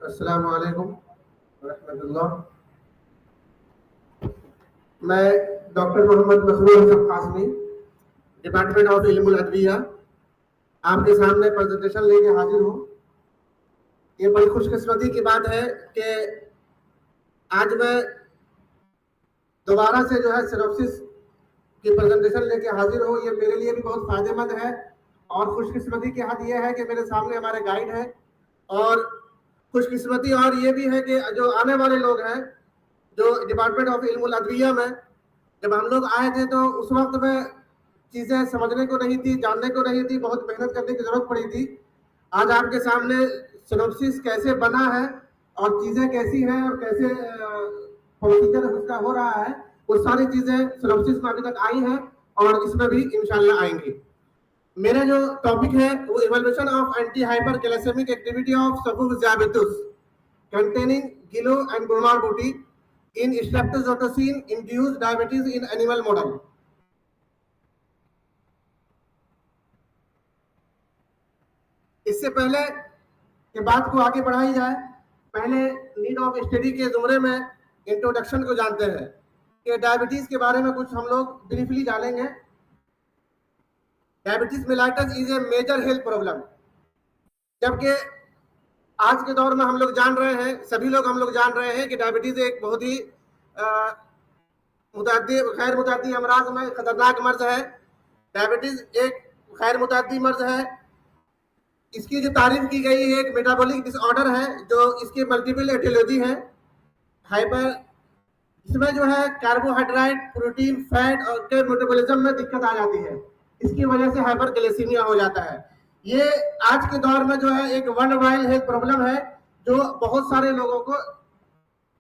अस्सलामु अलैकुम रहमतुल्लाह। मैं doctor Mohammad Masroor Hasan Qasmi, department of इल्मुल अदविया, आपके सामने प्रेजेंटेशन लेके हाजिर हूँ। ये बड़ी खुशकिस्मती की बात है कि आज मैं दोबारा से जो है सिनॉप्सिस की प्रेजेंटेशन लेके हाजिर हूँ। ये मेरे लिए भी बहुत फायदेमंद है और खुशकिस्मती की हद ये है कि मेरे सामने हमारे गाइड हैं, और खुशकिस्मती और ये भी है कि जो आने वाले लोग हैं, जो डिपार्टमेंट ऑफ इल्मुल अदविया में जब हम लोग आए थे तो उस वक्त में चीज़ें समझने को नहीं थी, जानने को नहीं थी, बहुत मेहनत करने की जरूरत पड़ी थी। आज आपके सामने सिनॉप्सिस कैसे बना है और चीज़ें कैसी हैं और कैसे प्रोसीजर उसका हो रहा है, वो सारी चीज़ें सिनॉप्सिस में अभी तक आई हैं और इसमें भी इंशाल्लाह आएंगी। मेरा जो टॉपिक है वो evaluation of anti hyperglycemic activity of सफुफ ज़ाबितुस containing Gilo and Brunner booty in streptozotocin induced diabetes in animal model. इससे पहले कि बात को आगे बढ़ाई जाए, पहले नीड ऑफ स्टडी के जुमरे में इंट्रोडक्शन को जानते हैं कि डायबिटीज के बारे में कुछ हम लोग ब्रीफली जानेंगे। Diabetes mellitus is a major health problem, जबकि आज के दौर में हम लोग जान रहे हैं, सभी लोग हम लोग जान रहे हैं कि डायबिटीज एक बहुत ही गैर मुतअद्दी अमराज में खतरनाक मर्ज है। डायबिटीज एक गैर मुतअद्दी मर्ज है। इसकी जो तारीफ की गई है एक मेटाबॉलिक डिसऑर्डर है, जो इसकी मल्टीपल एटियोलॉजी है। हाइपर इसमें जो है कार्बोहाइड्रेट, प्रोटीन, फैट और के मेटाबॉलिज्म में दिक्कत आ जाती है। इसकी वजह से हाइपरग्लाइसीमिया हो जाता है। ये आज के दौर में जो है एक वर्ल्ड वाइड हेल्थ प्रॉब्लम है, जो बहुत सारे लोगों को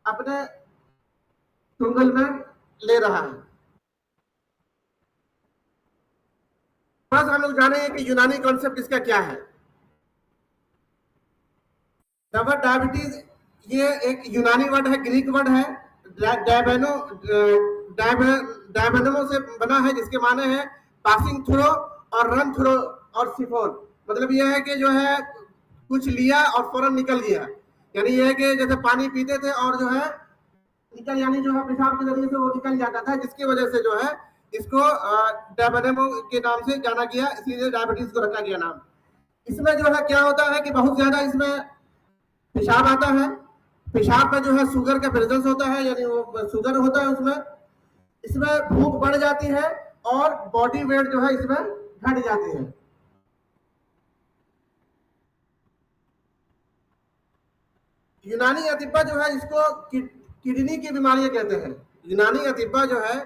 अपने चुंगल में ले रहा है। बस हम लोग जानेंगे कि यूनानी कॉन्सेप्ट इसका क्या है। वर्ड डायबिटीज ये एक यूनानी वर्ड है, ग्रीक वर्ड है, डायबेनो से बना है, जिसके माने है पासिंग थ्रो और रन थ्रो और सिफोन। मतलब यह है कि जो है कुछ लिया और फौरन निकल गया, यानी यह है कि जैसे पानी पीते थे और जो है निकल, यानी जो है पेशाब के जरिए से वो निकल जाता था, जिसकी वजह से जो है इसको डायबेनो के नाम से जाना गया, इसलिए डायबिटीज को रखा गया नाम। इसमें जो है क्या होता है कि बहुत ज्यादा इसमें पेशाब आता है। पेशाब में जो है शुगर का प्रेजेंस होता है, यानी वो शुगर होता है उसमें। इसमें भूख बढ़ जाती है और बॉडी वेट जो है इसमें घट जाती है। यूनानी अतिब्बा जो है इसको किडनी की बीमारी कहते हैं। यूनानी अतिब्बा जो है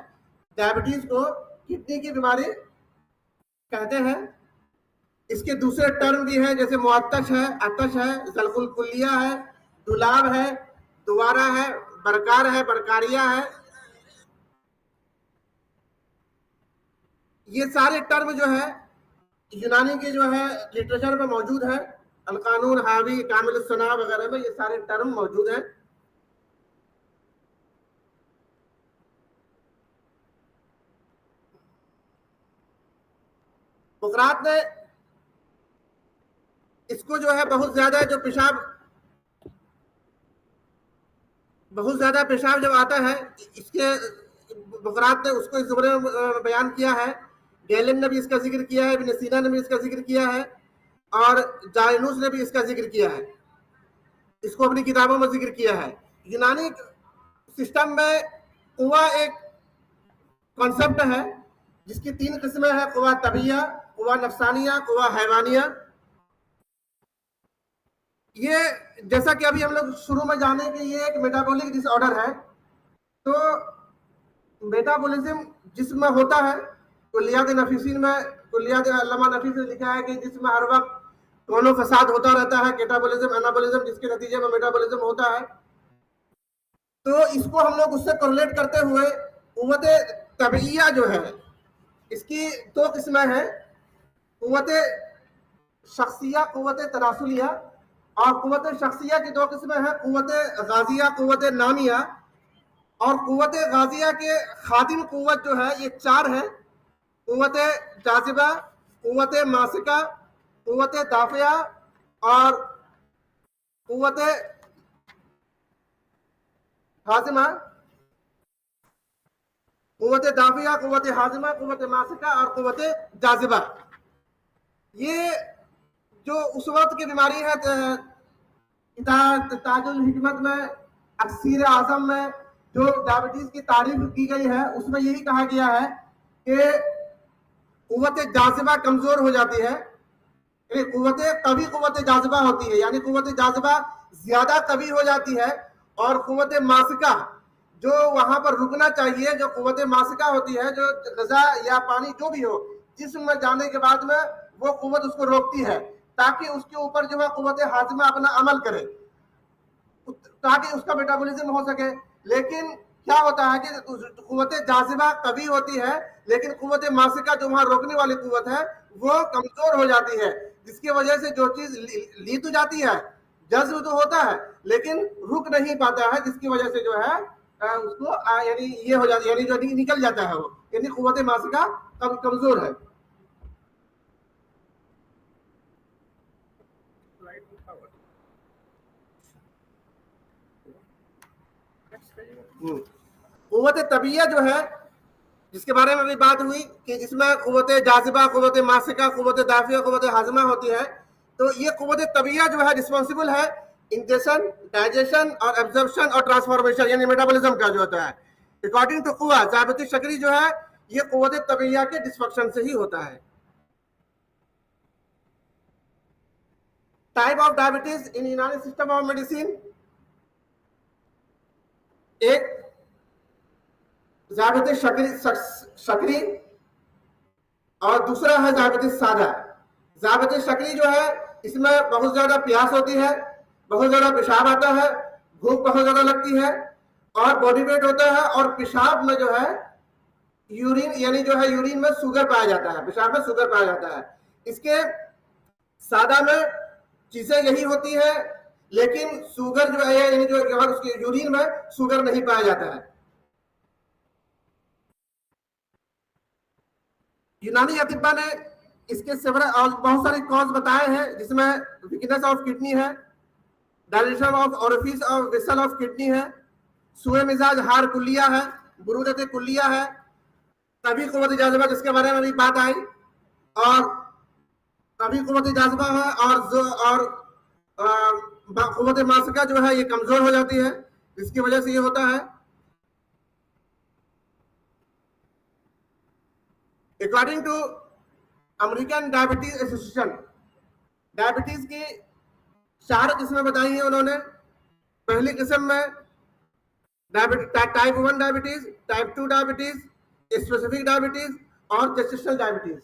डायबिटीज को किडनी की बीमारी कहते हैं। इसके दूसरे टर्म भी है, जैसे मुअत्तश है, अतश है, जलकुल कुल्लिया है, दुलाब है, दुबारा है, बरकार है, बरकारिया है। ये सारे टर्म जो है यूनानी के जो है लिटरेचर में मौजूद है। अलकानून, हावी, कामिल सना वगैरह में ये सारे टर्म मौजूद हैं। सुकरात ने इसको जो है बहुत ज्यादा पेशाब जब आता है, इसके सुकरात ने उसको इस जुमरे में बयान किया है। गैलन ने भी इसका जिक्र किया है, इब्न सीना ने भी इसका जिक्र किया है, और जायनूस ने भी इसका जिक्र किया है, इसको अपनी किताबों में जिक्र किया है। यूनानी सिस्टम में कुआ एक कॉन्सेप्ट है जिसकी 3 किस्में हैं, कुआ तबिया, कुआ नफ्सानिया, कुआ हैवानिया। ये जैसा कि अभी हम लोग शुरू में जाने कि ये एक मेटाबॉलिक डिसऑर्डर है। तो मेटाबॉलिज्म जिसमें होता है, कुल्लियात नफीसीन में कुल्लियात अल्लामा नफीस ने लिखा है कि जिसमें हर वक्त दोनों फसाद होता रहता है, कैटाबॉलिज्म, एनाबॉलिज्म, जिसके नतीजे में मेटाबॉलिज्म होता है। तो इसको हम लोग उससे कोरिलेट करते हुए कुव्वत तबइया जो है इसकी 2 किस्में हैं, कुव्वत शख्सिया, कुव्वत तनासुलिया। और कुव्वत शख्सिया की 2 किस्में हैं, कुव्वत गाजिया, कुव्वत नामिया। और कुव्वत गाजिया के खादिम कुव्वत जो है ये 4 है, कुव्वत जाजिबा, कुव्वत मासिका, कुव्वत दाफिया और कुव्वत हाजिमा, कुव्वत दाफिया, कुव्वत हाजिमा, कुव्वत मासिका और कुव्वत जाजिबा। ये जो उस वक्त की बीमारी है, ताजुल हिकमत में, अक्सीर आजम में जो डायबिटीज की तारीफ की गई है उसमें यही कहा गया है कि कुव्वत जाजिबा कमजोर हो जाती है, कुव्वत कभी कुव्वत जाजिबा होती है, यानी कुव्वत जाजिबा ज्यादा कभी हो जाती है। और कुव्वत मासिका जो वहां पर रुकना चाहिए, जो कुव्वत मासिका होती है, जो गजा या पानी जो भी हो जिस्म में जाने के बाद में वो कुव्वत उसको रोकती है ताकि उसके ऊपर जो है कुव्वत हाजिमा अपना अमल करे, ताकि उसका मेटाबॉलिज्म हो सके। लेकिन क्या होता है कि कुव्वत जाजिबा कभी होती है, लेकिन कुव्वत मासिका जो वहां रोकने वाली कुव्वत है वो कमजोर हो जाती है, जिसकी वजह से जो चीज ली तो जाती है, जज्ब तो होता है, लेकिन रुक नहीं पाता है, जिसकी वजह से जो है उसको यानी ये हो जाती है, यानी जो निकल जाता है वो, यानी कुव्वत मासिका कमजोर है। कुव्वत तबिया जो है, जिसके बारे में अभी बात हुई कि जिसमें कुव्वत जाजिबा, कुव्वत मासिका, कुव्वत दाफिया, कुव्वत हाजिमा होती है, तो ये कुव्वत तबिया जो है रिस्पॉन्सिबल है इंजेक्शन, डाइजेशन और एब्जॉर्प्शन और ट्रांसफॉर्मेशन, यानी मेटाबॉलिज्म का जो होता है। अकॉर्डिंग टू कुआ, ज़ाबिती शकरी जो है ये कुव्वत तबिया के डिस्फंक्शन से ही होता है। टाइप ऑफ डायबिटीज इन यूनानी सिस्टम ऑफ मेडिसिन, एक ज़ाबिती शकरी और दूसरा है ज़ाबिती सादा। ज़ाबिती शकरी जो है इसमें बहुत ज्यादा प्यास होती है, बहुत ज्यादा पेशाब आता है, भूख बहुत ज्यादा लगती है और बॉडी वेट होता है, और पेशाब में जो है यूरिन, यानी जो है यूरिन में शुगर पाया जाता है, पेशाब में शुगर पाया जाता है। इसके सादा में चीजें यही होती है, लेकिन शुगर जो है यानी जो उसके यूरिन में शुगर नहीं पाया जाता है। यूनानी अतिब्बा ने इसके सेवरल और बहुत सारे कॉज बताए हैं, जिसमें वीकनेस ऑफ किडनी है, dilation of orifice of vessel of kidney है, सुए मिजाज हार कुलिया है, बुरूदत कुलिया है, कभी कुव्वत जाजिबा जिसके बारे में भी बात आई, और कभी कुव्वत जाजिबा है, और कुव्वत मासिका जो है ये कमजोर हो जाती है, जिसकी वजह से ये होता है। According to American Diabetes Association, diabetes की 4 किस्में बताई हैं उन्होंने। पहली किस्म में type 1 diabetes, type 2 diabetes, specific diabetes और जेस्टेशनल डायबिटीज।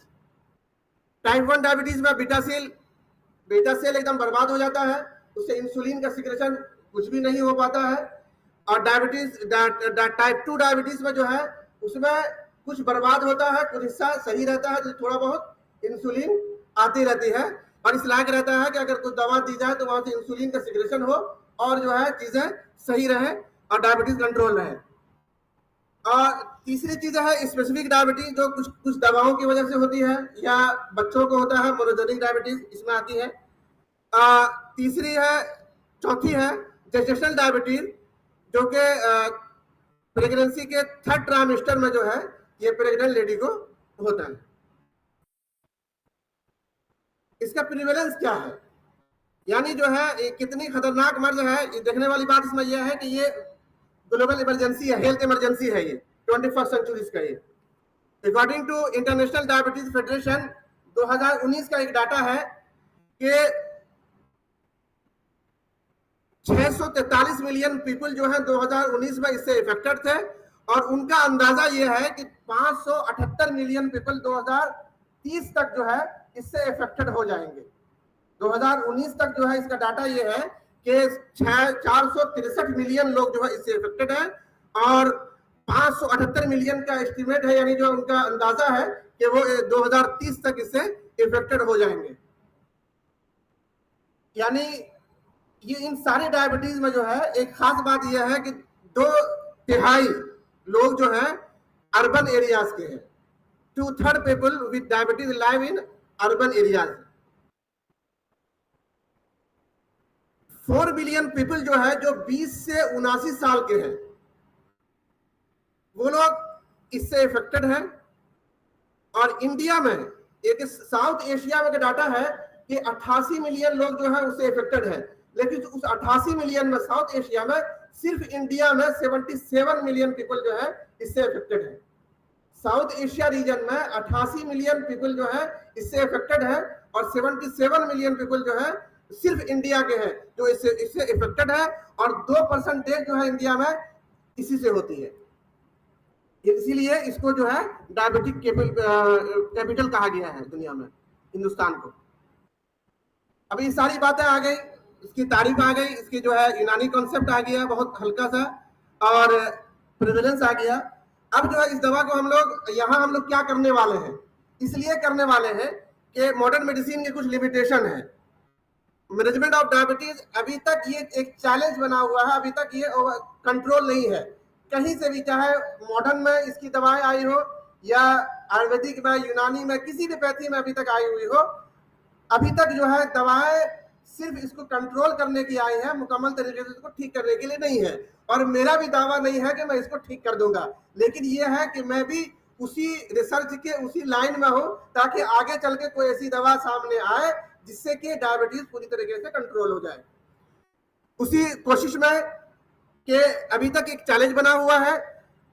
टाइप 1 डायबिटीज में बीटा सेल एकदम बर्बाद हो जाता है, उससे इंसुलिन का सिक्रेशन कुछ भी नहीं हो पाता है। और टाइप 2 डायबिटीज में जो है उसमें कुछ बर्बाद होता है, कुछ हिस्सा सही रहता है, तो थोड़ा बहुत इंसुलिन आती रहती है, और इस लायक रहता है कि अगर कुछ दवा दी जाए तो वहां से इंसुलिन का सिक्रेशन हो और जो है चीजें सही रहे और डायबिटीज कंट्रोल रहे। और तीसरी चीज है स्पेसिफिक डायबिटीज, जो कुछ दवाओं की वजह से होती है या बच्चों को होता है, मोनोजेनिक डायबिटीज इसमें आती है। चौथी है जेस्टेशनल डायबिटीज, जो कि प्रेगनेंसी के 3rd ट्राइमेस्टर में जो है ये प्रेग्नेंट लेडी को होता है। इसका प्रिवेलेंस क्या है, यानी जो है कितनी खतरनाक मर्ज है, ये देखने वाली बात इसमें यह है कि ये ग्लोबल इमरजेंसी है, हेल्थ इमरजेंसी है ये 21st सेंचुरी का। ये according to International Diabetes Federation 2019 का एक डाटा है कि 643 मिलियन पीपल जो है 2019 में इससे इफेक्टेड थे, और उनका अंदाजा यह है कि 578 मिलियन पीपल 2030 तक जो है इससे इफेक्टेड हो जाएंगे। 2019 तक जो है इसका डाटा ये है कि 463 मिलियन लोग जो है इससे इफेक्टेड है, और 578 मिलियन का एस्टिमेट है, यानी जो उनका अंदाजा है कि वो 2030 तक इससे इफेक्टेड हो जाएंगे। यानी ये इन सारे डायबिटीज में जो है एक खास बात यह है कि 2/3 लोग जो है अर्बन एरियाज के हैं। 2/3 people with diabetes live in urban areas. 4 billion people जो है जो 20 से 79 साल के हैं, वो लोग इससे इफेक्टेड हैं। और इंडिया में एक साउथ एशिया में का डाटा है कि 88 मिलियन लोग जो है उससे इफेक्टेड है, लेकिन उस 88 मिलियन में साउथ एशिया में सिर्फ इंडिया में 77 मिलियन पीपल जो है इससे इफेक्टेड है। साउथ एशिया रीजन में 88 मिलियन पीपल जो है इससे इफेक्टेड है और 77 मिलियन पीपल जो है सिर्फ इंडिया के हैं जो इससे इफेक्टेड है, और 2% जो है इंडिया में इसी से होती है। इसीलिए इसको जो है डायबिटिक कैपिटल कहा गया है दुनिया में, हिंदुस्तान को। अब ये सारी बातें आ गई, इसकी तारीफ आ गई, इसकी जो है यूनानी कॉन्सेप्ट आ गया बहुत हल्का सा, और प्रेवलेंस आ गया। अब जो है इस दवा को हम लोग क्या करने वाले हैं, इसलिए करने वाले हैं कि मॉडर्न मेडिसिन के कुछ लिमिटेशन है। मैनेजमेंट ऑफ डायबिटीज अभी तक ये एक चैलेंज बना हुआ है, अभी तक ये कंट्रोल नहीं है कहीं से भी, चाहे मॉडर्न में इसकी दवाएं आई हो या आयुर्वेदिक में, यूनानी में, किसी भी पैथी में अभी तक आई हुई हो, अभी तक जो है दवाएं सिर्फ इसको कंट्रोल करने की आई है, मुकम्मल तरीके से इसको ठीक करने के लिए नहीं है। और मेरा भी दावा नहीं है कि मैं इसको ठीक कर दूंगा, लेकिन ये है कि मैं भी उसी रिसर्च के उसी लाइन में हूं ताकि आगे चल के कोई ऐसी दवा सामने आए जिससे कि डायबिटीज पूरी तरीके से कंट्रोल हो जाए। उसी कोशिश में कि अभी तक एक चैलेंज बना हुआ है,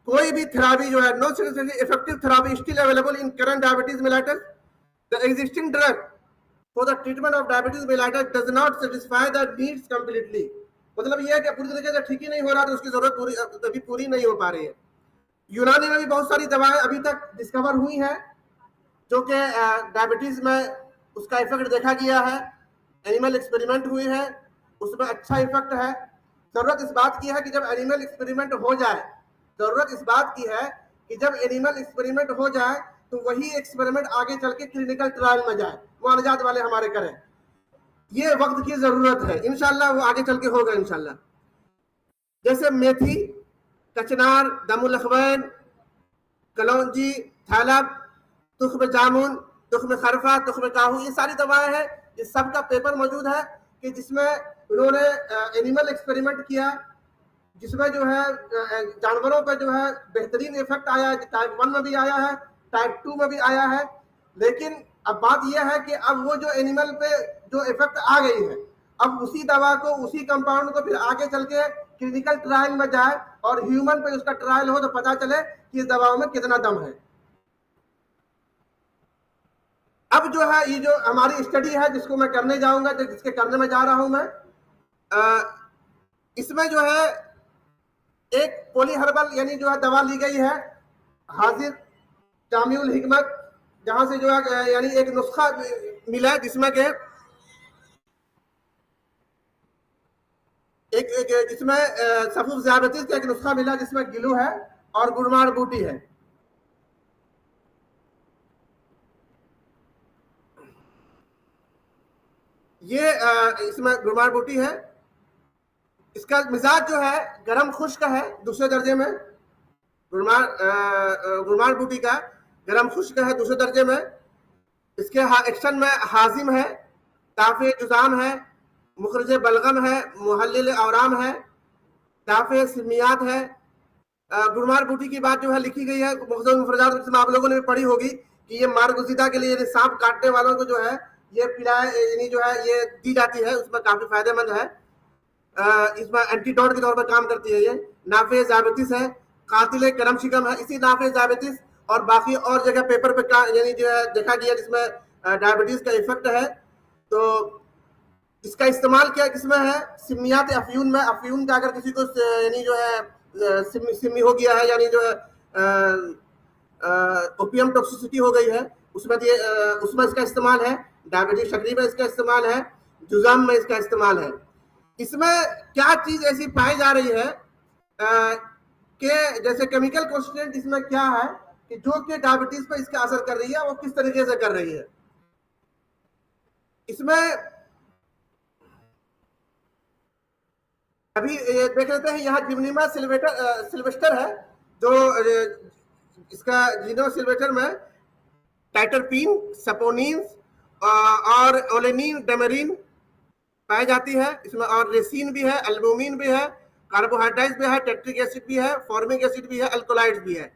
कोई भी थेरेपी जो है, no effective therapy still available in current diabetes mellitus. The existing drug for the treatment of diabetes mellitus does not satisfy the needs completely। मतलब ये है कि पूरी तरीके से ठीक ही नहीं हो रहा, तो उसकी जरूरत पूरी नहीं हो पा रही है। यूनानी में भी बहुत सारी दवाएं अभी तक डिस्कवर हुई हैं जो कि डायबिटीज में उसका इफेक्ट देखा गया है, एनिमल एक्सपेरिमेंट हुई है, उसमें अच्छा इफेक्ट है। जरूरत इस बात की है कि जब एनिमल एक्सपेरिमेंट हो जाए, जरूरत इस बात की है कि जब एनिमल एक्सपेरिमेंट हो जाए तो वही एक्सपेरिमेंट आगे चल के क्लिनिकल ट्रायल में जाए, मुआवजात वाले हमारे करें। ये वक्त की जरूरत है, इंशाल्लाह वो आगे चल के होगा इंशाल्लाह। जैसे मेथी, कचनार, दमुल अखवैन, कलौंजी, थालब, तुख्म जामुन, तुख्म खरफा, तुख्म काहू, ये सारी दवाएं हैं। इस सब का पेपर मौजूद है कि जिसमें उन्होंने एनिमल एक्सपेरिमेंट किया, जिसमें जो है जानवरों पर जो है बेहतरीन इफेक्ट आया है, टाइप 1 में भी आया है, टाइप 2 में भी आया है। लेकिन अब बात यह है कि अब वो जो एनिमल पे जो इफेक्ट आ गई है, अब उसी दवा को, उसी कंपाउंड को फिर आगे चल के क्लिनिकल ट्रायल में जाए और ह्यूमन पे उसका ट्रायल हो तो पता चले कि इस दवाओं में कितना दम है। अब जो है ये जो हमारी स्टडी है जिसको मैं करने जाऊंगा, जिसके करने में जा रहा हूं मैं, इसमें जो है एक पॉलीहर्बल यानी जो है दवा ली गई है हाजिर जामिउल हिकमत, जहां से जो है यानी एक नुस्खा मिला जिसमें के जिसमें सफूफ ज़ियाबतीस का एक नुस्खा मिला जिसमें गिलू है और गुड़मार बूटी है। ये इसमें गुड़मार बूटी है, इसका मिजाज जो है गरम खुश्क है, दूसरे दर्जे में गुड़मार बूटी का गरम खुश्क है दूसरे दर्जे में। इसके एक्शन में हाजिम है, दाफे जुजाम है, मुखरज बलगम है, मुहल्लिल औराम है, दाफे सिमियात है। गुड़मार बूटी की बात जो है लिखी गई है मुख्तलिफ मुफरजात, जिसमें आप लोगों ने भी पढ़ी होगी कि ये मार्गुज़िदा के लिए सांप काटने वालों को जो है ये पिलाए यानी जो है ये दी जाती है, उसमें काफी फायदेमंद है। इसमें एंटीडोट के तौर पर काम करती है। ये नाफे ज़ियाबतीस है, कातिल करम शिकम है। इसी नाफे ज़ियाबतीस और बाकी और जगह पेपर पे यानी जो है देखा गया जिसमें डायबिटीज का इफेक्ट है। तो इसका इस्तेमाल क्या किसमें है, सिमियात अफ्यून में। अफ्यून का अगर किसी को यानी जो है सिमी हो गया है, यानी जो है ओपियम टॉक्सिसिटी हो गई है, उसमें इसका इस्तेमाल है। डायबिटीज शकरी में इसका इस्तेमाल है, जुजाम में इसका इस्तेमाल है। इसमें क्या चीज ऐसी पाई जा रही है कि जैसे केमिकल कॉन्स्टिट्यूएंट इसमें क्या है कि जो कि डायबिटीज पर इसका असर कर रही है वो किस तरीके से कर रही है। इसमें अभी देख लेते हैं, यहाँ जिम्नीमा सिल्वेस्टर है जो इसका जीनो सिल्वेस्टर में टाइटरपीन, सपोनिन और ओलेनिन डेमेरिन पाई जाती है इसमें, और रेसिन भी है, एल्बुमिन भी है, कार्बोहाइड्रेट भी है, टेट्रिक एसिड भी है, फॉर्मिक एसिड भी है, अल्कोलाइड्स भी है।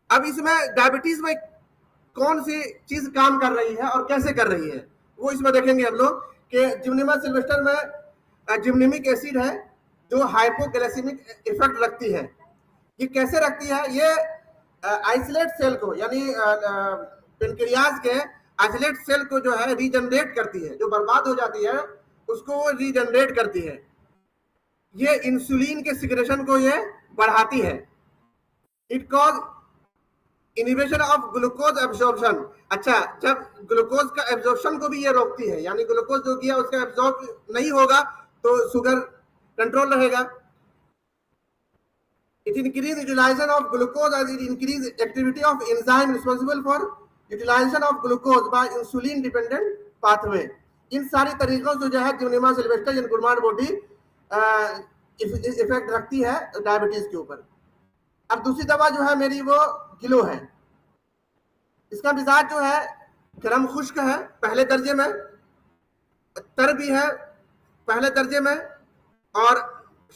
अब इसमें डायबिटीज में कौन सी चीज काम कर रही है और कैसे कर रही है, वो इसमें देखेंगे हम लोग कि जिम्निमा सिल्वेस्टर में जिम्निमिक एसिड है जो हाइपोग्लाइसेमिक इफेक्ट रखती है। ये कैसे रखती है? ये आइसोलेट सेल को, यानी पेनक्रियाज के आइसोलेट सेल को जो है रीजनरेट करती है, जो बर्बाद हो जाती है उसको वो रीजनरेट करती है। ये इंसुलिन के सिक्रेशन को ये बढ़ाती है। It cause inhibition of glucose absorption. अच्छा, जब ग्लूकोज का एब्जॉर्प्शन को भी ये रोकती है, यानी ग्लूकोज जो किया उसका एब्जॉर्ब नहीं होगा तो शुगर कंट्रोल रहेगा। It increase utilization of glucose as it increase activity of enzyme responsible for utilization of glucose by insulin dependent pathway। इन सारी तरीकों से जो है जिम्निमा सिल्वेस्टर यानी गुडमार्ट बॉडी इफेक्ट रखती है डायबिटीज के ऊपर। अब दूसरी दवा जो है मेरी वो गिलो है। इसका मिजाज जो है गर्म खुश्क है पहले दर्जे में, तर भी है पहले दर्जे में, और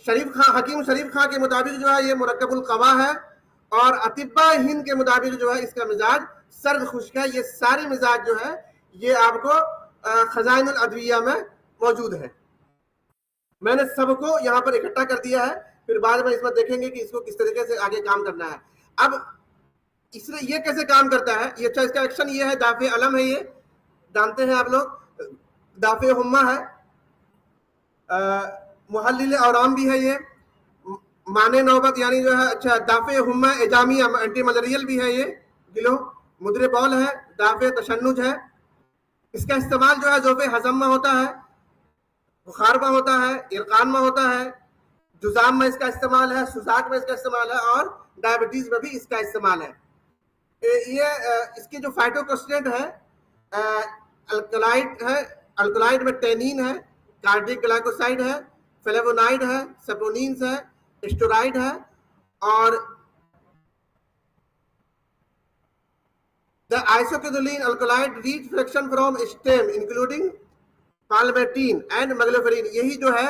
हकीम शरीफ खां के मुताबिक जो है ये मुरक्कबुल कवा है, और अतिब्बा हिंद के मुताबिक जो है इसका मिजाज सर्द खुश्क है। ये सारी मिजाज जो है ये आपको खजाइनुल अदविया में मौजूद है। मैंने सबको यहाँ पर इकट्ठा कर दिया है, फिर बाद में इसमें देखेंगे कि इसको किस तरीके से आगे काम करना है। अब इसलिए ये कैसे काम करता है, ये अच्छा इसका एक्शन ये है, दाफे अलम है, ये जानते हैं आप लोग, दाफे हुम्मा है, मुहल्लिल औराम भी है, ये माने नौबत यानी जो है, अच्छा दाफे हुम्मा एजामी एंटी मलेरियल भी है ये गिलो, मुद्रे बॉल है, दाफे तशन्नुज है। इसका इस्तेमाल जो है जोफे हजम में होता है, बुखार में होता है, इरकान में होता है, जुजाम में इसका इस्तेमाल है, सुजाक में इसका इस्तेमाल है, और डायबिटीज में भी इसका इस्तेमाल है। ये इसके जो फाइटोकॉन्स्टिट्यूएंट है अल्कलाइड है, अल्कलाइड में टेनिन है, कार्डिक ग्लाइकोसाइड है, फ्लेवोनाइड है, सेपोनिन्स है, स्टेरॉइड है, और the isoquinoline alkaloid rich fraction from stem including palmatine and magnoflorine. यही जो है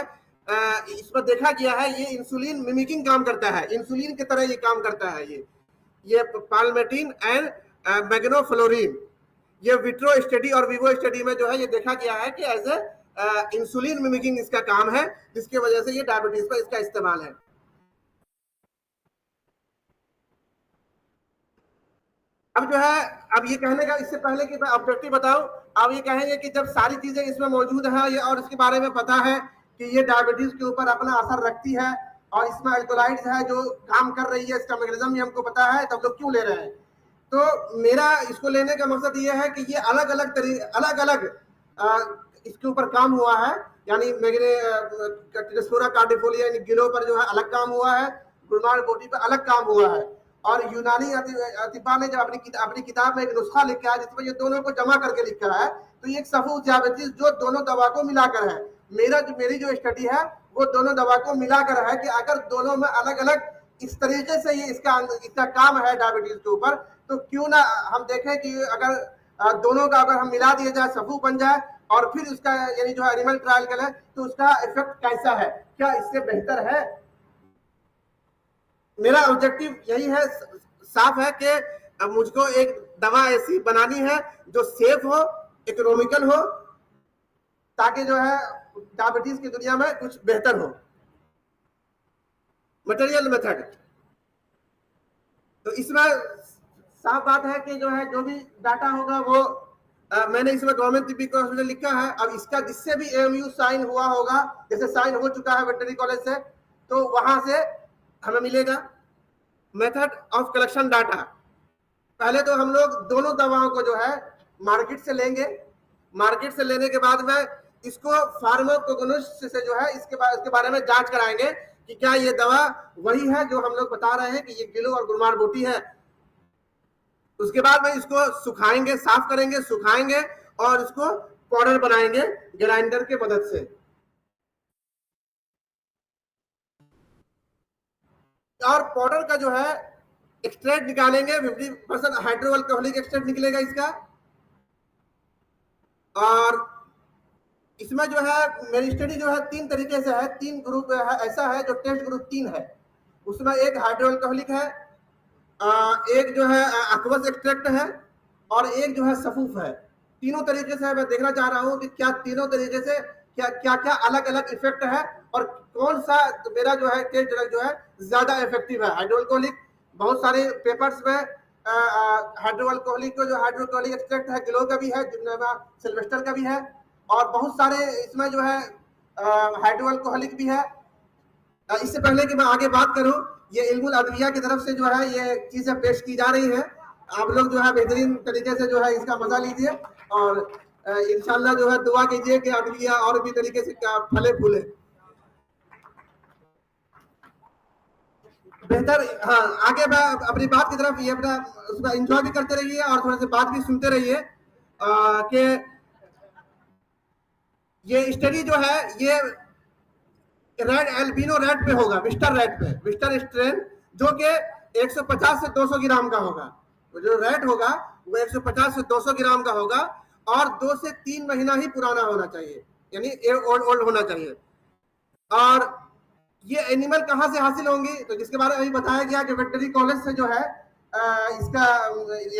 इसमें देखा गया है ये इंसुलिन मिमिकिंग काम करता है, इंसुलिन की तरह ये काम करता है। ये पाल्मेटीन एंड मैग्नोफ्लोरिन, ये विट्रो स्टडी और विवो स्टडी में जो है ये देखा गया है कि एज ए इंसुलिन मिमिकिंग इसका काम है, जिसकी वजह से ये डायबिटीज पर इसका इस्तेमाल है। अब जो है, अब ये कहने का इससे पहले कि मैं ऑब्जेक्टिव बताऊं, अब ये कहेंगे कि जब सारी चीजें इसमें मौजूद है ये और इसके बारे में पता है कि ये डायबिटीज के ऊपर अपना असर रखती है और इसमें अल्कोलाइड्स है जो काम कर रही है, इसका मैकेनिज्म भी हमको पता है, तब लोग क्यों ले रहे हैं। तो मेरा इसको लेने का मकसद ये है कि ये अलग अलग इसके ऊपर काम हुआ है, यानी मेरे कार्डिफोलिया यानी गिलो पर जो है अलग काम हुआ है, गुडमार्ट बॉडी पर अलग काम हुआ है, और यूनानी अतिबा ने जब अपनी किताब में एक नुस्खा लिखा है जिसमें ये दोनों को जमा करके लिखा है, तो ये एक सफूज डायबिटीज जो दोनों दवा को मिलाकर है। मेरी जो स्टडी है वो दोनों दवा को मिलाकर है कि अगर दोनों में अलग अलग इस तरीके से ये इसका काम है डायबिटीज के ऊपर, तो क्यों ना हम देखें कि अगर दोनों का अगर हम मिला दिया जाए, सफू बन जाए, और फिर उसका यानी जो एनिमल ट्रायल करें तो उसका इफेक्ट कैसा है, क्या इससे बेहतर है। मेरा ऑब्जेक्टिव यही है, साफ है कि मुझको एक दवा ऐसी बनानी है जो सेफ हो, इकोनॉमिकल हो, ताकि जो है डायबिटीज की दुनिया में कुछ बेहतर हो। मटेरियल मेथड, तो इसमें साफ बात है कि जो है जो भी डाटा होगा वो मैंने इसमें गवर्नमेंट तिब्बी कॉलेज में लिखा है। अब इसका जिससे भी एएमयू साइन हुआ होगा, जैसे साइन हो चुका है वेटरनरी कॉलेज से, तो वहां से हमें मिलेगा। मेथड ऑफ कलेक्शन डाटा, पहले तो हम लोग दोनों दवाओं को जो है मार्केट से लेंगे, मार्केट से लेने के बाद में इसको फार्माकोगनोसिस से जो है इसके बारे में जांच कराएंगे कि क्या ये दवा वही है जो हम लोग बता रहे हैं कि ये गिलो और गुडमार्ट बॉडी है। उसके बाद में इसको सुखाएंगे, साफ करेंगे, सुखाएंगे और इसको पाउडर बनाएंगे ग्राइंडर के मदद से। और पाउडर का जो है एक्सट्रैक्ट निकालेंगे, 50% हाइड्रो अल्कोहलिक एक्सट्रैक्ट निकलेगा इसका, और इसमें जो है मेरी स्टडी जो है 3 तरीके से है, 3 ग्रुप है, ऐसा है जो टेस्ट ग्रुप 3 है। उसमें एक हाइड्रोअल्कोहलिक है, एक जो है aqueous एक्सट्रैक्ट है और एक जो है सफूफ है। तीनों तरीके से मैं देखना चाह रहा हूं कि क्या तीनों तरीके से क्या क्या क्या अलग अलग इफेक्ट है और कौन सा मेरा जो है टेस्ट ड्रग जो है ज्यादा इफेक्टिव है। हाइड्रोअल्कोहलिक बहुत सारे पेपर्स में हाइड्रोअल्कोहलिक को जो हाइड्रोअल्कोहलिक एक्सट्रैक्ट है ग्लो का भी है, सिल्वेस्टर का भी है और बहुत सारे इसमें जो है हाइड्रोअल्कोहलिक भी है। इससे पहले कि मैं आगे बात करूं, ये इल्मुल अदविया की तरफ से जो है ये चीजें पेश की जा रही है। आप लोग जो है बेहतरीन तरीके से जो है इसका मजा लीजिए और इंशाल्लाह जो है दुआ कीजिए कि अदविया और भी तरीके से फले फूले बेहतर। हाँ, आगे मैं अपनी बात की तरफ ये अपना उसका एंजॉय भी करते रहिए और थोड़ा सा बात भी सुनते रहिए कि ये स्टडी जो है ये रेड एल्बिनो रेड पे होगा, विस्टर रेड पे, विस्टर स्ट्रेन जो कि 150 से 200 ग्राम का होगा। जो रेड होगा वो 150 से 200 ग्राम का होगा और 2 से 3 महीना ही पुराना होना चाहिए, यानी ओल्ड होना चाहिए। और ये एनिमल कहाँ से हासिल होंगी, तो जिसके बारे में अभी बताया गया कि वेटनरी कॉलेज से जो है इसका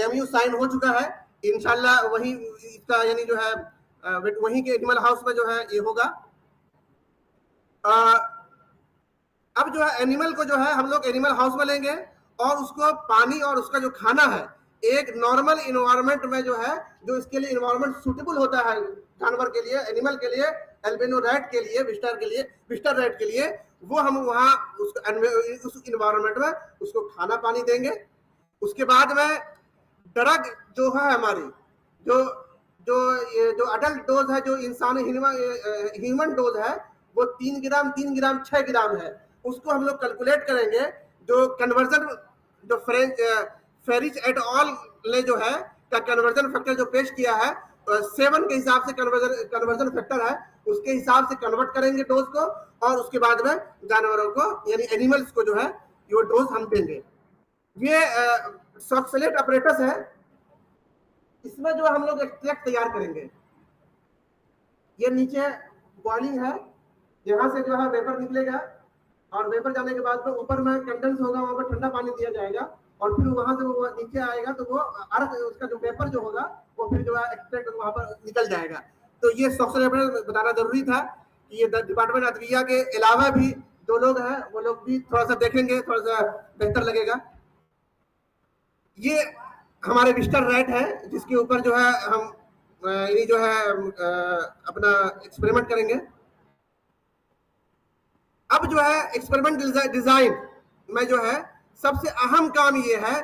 एमयू साइन हो चुका है। इंशाल्लाह वही इसका यानी जो है वहीं के एनिमल हाउस में जो है ये होगा। अब जो है एनिमल को जो है हम लोग एनिमल हाउस में लेंगे और उसको पानी और उसका जो खाना है एक नॉर्मल इन्वायरमेंट में जो है, जो इसके लिए इन्वायरमेंट सूटेबल होता है जानवर के लिए, एनिमल के लिए, एल्बिनो रैट के लिए, विस्टर रैट के लिए, वो हम वहाँ उस इन्वायरमेंट में उसको खाना पानी देंगे। उसके बाद में ड्रग जो है हमारी जो जो ये जो अडल्ट डोज है, जो इंसान ह्यूमन डोज है वो 3 ग्राम 6 ग्राम है। उसको हम लोग कैलकुलेट करेंगे। जो कन्वर्जन जो फेरिच एट ऑल ने जो है का कन्वर्जन फैक्टर जो पेश किया है 7 के हिसाब से कन्वर्जन फैक्टर है, उसके हिसाब से कन्वर्ट करेंगे डोज को और उसके बाद में जानवरों को यानी एनिमल्स को जो है ये डोज हम देंगे। ये सॉक्सलेट अपरेटस है, इसमें जो हम लोग एक्सट्रैक्ट तैयार करेंगे। ये नीचे बॉइलिंग है, यहाँ से जो है वेपर निकलेगा और वेपर जाने के बाद में ऊपर में कंडेंस होगा, वहां पर ठंडा पानी दिया जाएगा और फिर वहां से वो नीचे आएगा तो वो अर्थ उसका जो वेपर जो होगा वो फिर जो है एक्सट्रैक्ट वहां पर निकल जाएगा। तो ये सॉक्सलेट बताना जरूरी था कि ये डिपार्टमेंट अदविया के अलावा भी 2 लोग हैं, वो लोग भी थोड़ा सा देखेंगे, थोड़ा सा बेहतर लगेगा। ये हमारे विस्टर रैट है जिसके ऊपर जो है हम ये जो है अपना एक्सपेरिमेंट करेंगे। अब जो है एक्सपेरिमेंट डिजाइन में जो है सबसे अहम काम ये है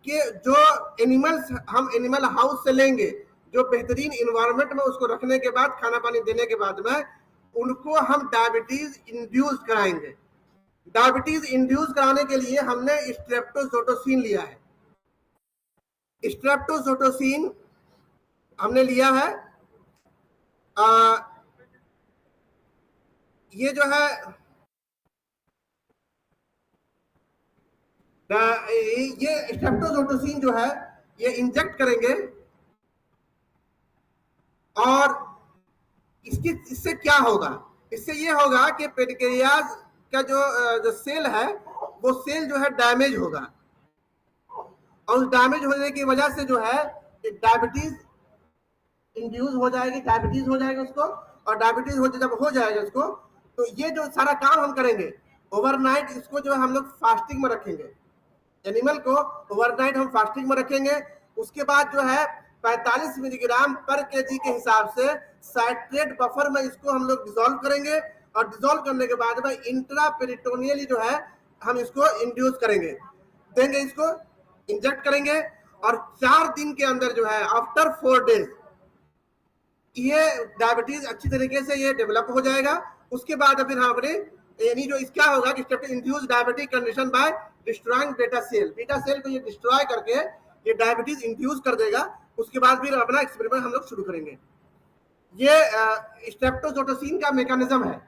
कि जो एनिमल्स हम एनिमल हाउस से लेंगे, जो बेहतरीन इन्वायरमेंट में उसको रखने के बाद खाना पानी देने के बाद में उनको हम डायबिटीज इंड्यूस कराएंगे। डायबिटीज इंड्यूस कराने के लिए हमने स्ट्रेप्टोजोटोसिन लिया है। स्ट्रेप्टोजोटोसिन हमने लिया है। ये जो है ये स्ट्रेप्टोजोटोसिन जो है ये इंजेक्ट करेंगे और इससे क्या होगा, इससे ये होगा कि पेनक्रियाज का जो सेल है वो सेल जो है डैमेज होगा और उस डैमेज होने की वजह से जो है डायबिटीज इंड्यूस हो जाएगी, डायबिटीज हो जाएगी उसको। और डायबिटीज जब हो जाएगा उसको तो ये जो सारा काम हम करेंगे ओवरनाइट, इसको जो है हम लोग फास्टिंग में रखेंगे। एनिमल को ओवरनाइट हम फास्टिंग में रखेंगे। उसके बाद जो है 45 मिलीग्राम पर केजी के हिसाब से साइट्रेट बफर में इसको हम लोग डिसॉल्व करेंगे और डिसॉल्व करने के बाद में इंट्रापेरिटोनियली जो है हम इसको इंड्यूस करेंगे, देंगे, इसको इंजेक्ट करेंगे और 4 दिन के अंदर जो है आफ्टर 4 डेज ये डायबिटीज अच्छी तरीके से ये डेवलप हो जाएगा। उसके बाद फिर हम अपने यानी जो क्या होगा कि induce diabetic condition by destroying beta cell को ये डिस्ट्रॉय करके ये डायबिटीज इंड्यूस कर देगा। उसके बाद फिर अपना एक्सपेरिमेंट हम लोग शुरू करेंगे। ये स्ट्रेप्टोजोटोसिन का मैकेनिज्म है,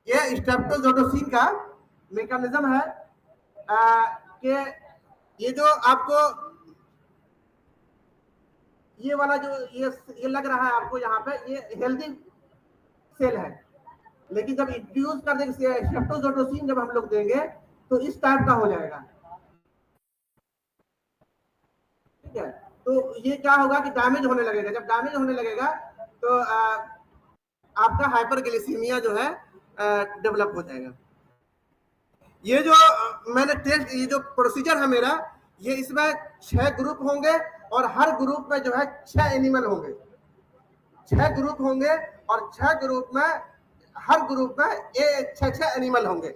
ये स्ट्रेप्टोजोटोसिन का मैकेनिज्म है कि ये जो आपको ये वाला जो ये लग रहा है आपको यहाँ पे, ये हेल्दी सेल है, लेकिन जब इंट्रोड्यूस कर देंगे स्ट्रेप्टोजोटोसिन जब हम लोग देंगे तो इस टाइप का हो जाएगा। ठीक है, तो ये क्या होगा कि डैमेज होने लगेगा। जब डैमेज होने लगेगा तो आपका हाइपरग्लिसीमिया जो है डेवलप हो जाएगा। ये जो मैंने टेस्ट, ये जो प्रोसीजर है मेरा, ये इसमें 6 ग्रुप होंगे और हर ग्रुप में जो है 6 एनिमल होंगे। 6 ग्रुप होंगे और 6 ग्रुप में हर ग्रुप में 6 एनिमल होंगे।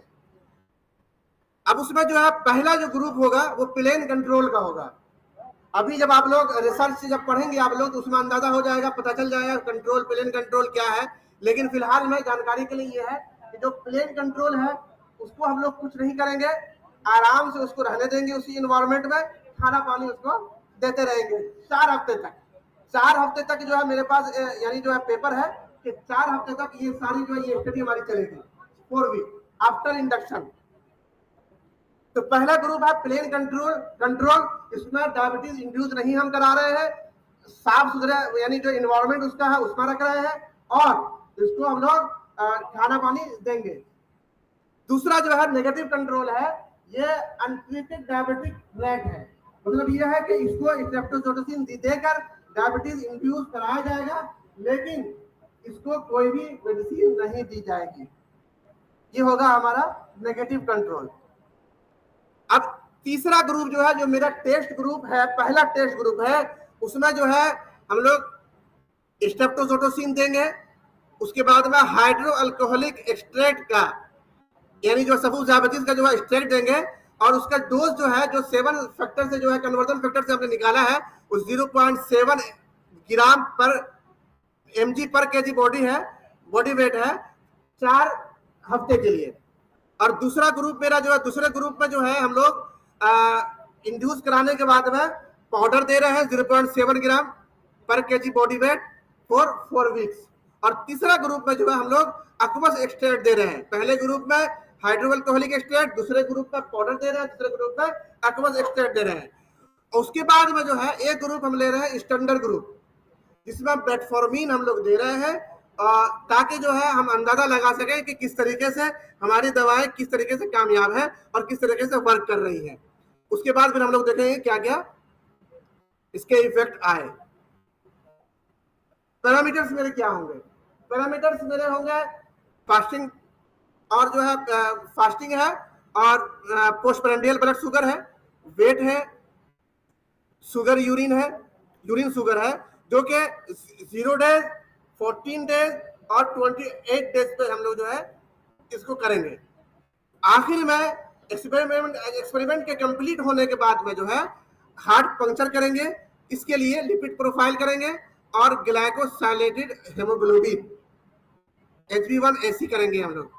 अब उसमें जो है पहला जो ग्रुप होगा वो प्लेन कंट्रोल का होगा। अभी जब आप लोग रिसर्च जब पढ़ेंगे आप लोग तो उसमें अंदाजा हो जाएगा, पता चल जाएगा कंट्रोल, प्लेन कंट्रोल क्या है। लेकिन फिलहाल में जानकारी के लिए ये है कि जो प्लेन कंट्रोल है उसको हम लोग कुछ नहीं करेंगे, आराम से उसको रहने देंगे उसी इन्वायरमेंट में, खाना पानी उसको देते रहेंगे 4 हफ्ते तक। 4 हफ्ते तक जो है मेरे पास यानी जो है पेपर है कि 4 हफ्ते तक ये सारी जो है ये स्टडी हमारी चलेगी, 4 वीक आफ्टर इंडक्शन। तो पहला ग्रुप है प्लेन कंट्रोल। इसमें डायबिटीज इंड्यूस नहीं हम करा रहे हैं, साफ सुथरा यानी जो इन्वायरमेंट उसका है उसमें रख रहे हैं और इसको हम लोग खाना पानी देंगे। दूसरा जो है नेगेटिव कंट्रोल है, ये अनट्रीटेड डायबिटिक ब्लड है, मतलब ये है कि इसको स्ट्रेप्टोजोटोसिन देकर डायबिटीज इंड्यूस कराया जाएगा, लेकिन इसको कोई भी मेडिसिन नहीं दी जाएगी। ये होगा हमारा नेगेटिव कंट्रोल। अब तीसरा ग्रुप जो है, जो मेरा टेस्ट ग्रुप है, पहला टेस्ट ग्रुप है, उसमें जो है हम लोग स्ट्रेप्टोजोटोसिन देंगे। उसके बाद में हाइड्रो अल्कोहलिक एक्सट्रैक्ट का यानी जो सफूज डायबिटीज का जो है एक्सट्रैक्ट देंगे और उसका डोज जो है जो 7 फैक्टर से जो है कन्वर्जन फैक्टर से हमने निकाला है उस 0.7 ग्राम पर mg पर केजी बॉडी है, बॉडी वेट है 4 हफ्ते के लिए। और दूसरा ग्रुप मेरा जो है, दूसरे ग्रुप में जो है हम लोग इंड्यूस कराने के बाद में पाउडर दे रहे हैं 0.7 ग्राम पर KG body weight for 4 weeks. और तीसरा ग्रुप में जो है हम लोग aqueous एक्सट्रैक्ट दे रहे हैं। पहले ग्रुप में हाइड्रो अल्कोहलिक एक्सट्रैक्ट, दूसरे ग्रुप में पाउडर दे रहे हैं, तीसरे ग्रुप में aqueous एक्सट्रैक्ट दे रहे हैं। उसके बाद में जो है एक ग्रुप हम ले रहे हैं स्टैंडर्ड ग्रुप, जिसमें मेटफॉर्मिन हम लोग दे रहे हैं ताकि जो है हम अंदाजा लगा सकें कि किस तरीके से हमारी दवाएं किस तरीके से कामयाब है और किस तरीके से वर्क कर रही है। उसके बाद फिर हम लोग देखेंगे क्या क्या इसके इफेक्ट आए। पैरामीटर्स मेरे क्या होंगे? पैरामीटर्स मेरे होंगे फास्टिंग और जो है फास्टिंग है और पोस्टप्रेंडियल ब्लड शुगर है, वेट है, शुगर यूरिन है, यूरिन शुगर है, जो कि 0 डेज, 14 डेज और 28 डेज पे हम लोग जो है इसको करेंगे। आखिर में एक्सपेरिमेंट के कंप्लीट होने के बाद में जो है हार्ट पंक्चर करेंगे, इसके लिए लिपिड प्रोफाइल करेंगे और ग्लाइकोसाइलेटेड हेमोग्लोबिन HbA1c करेंगे हम लोग।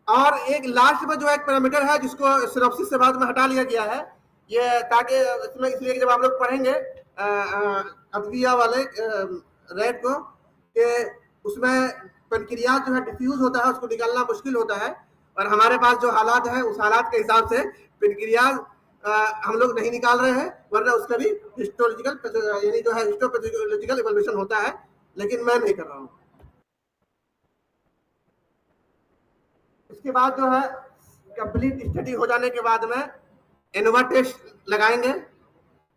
और एक लास्ट में जो एक पैरामीटर है जिसको सिनॉप्सिस से बाद में हटा लिया गया है, ये ताकि इसमें इसलिए जब आप लोग पढ़ेंगे अद्विया वाले रेट को कि उसमें पेनक्रियाज जो है डिफ्यूज होता है, उसको निकालना मुश्किल होता है और हमारे पास जो हालात है उस हालात के हिसाब से पेनक्रियाज हम लोग नहीं निकाल रहे हैं, वरना उसका भी हिस्टोलॉजिकल यानी जो है हिस्टोपैथोलॉजिकल इवोल्यूशन होता है, लेकिन मैं नहीं कर रहा हूँ। इसके बाद जो है कंप्लीट स्टडी हो जाने के बाद में एनोवा टेस्ट लगाएंगे